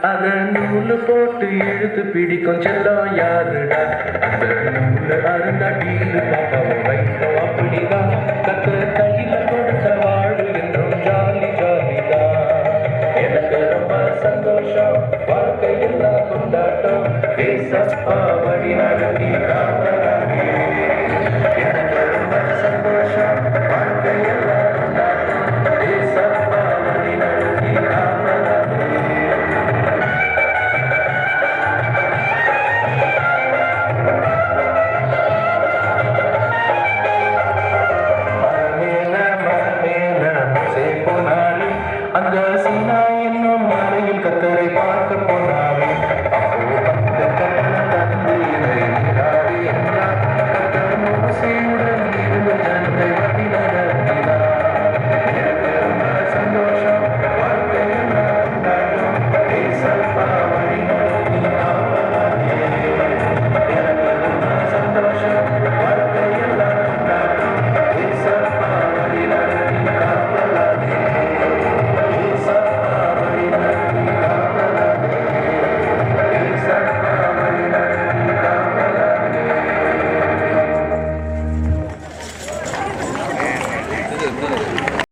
அத நூலு போட்டு இழுத்து பிடிக்கும் செல்லம் யாருடா அந்த நூலு அருந்தா டீலு பாப்பாவும் வைக்கும் அப்படிதான் கத்து கையில கொடுத்த வாழ்வு என்றும் ஜாலி ஜாலிதான் எனக்கு ரொம்ப சந்தோஷம் வாழ்க்கை எல்லாம் கொண்டாட்டம் பேசப்பா வழி நடத்தி காமராஜே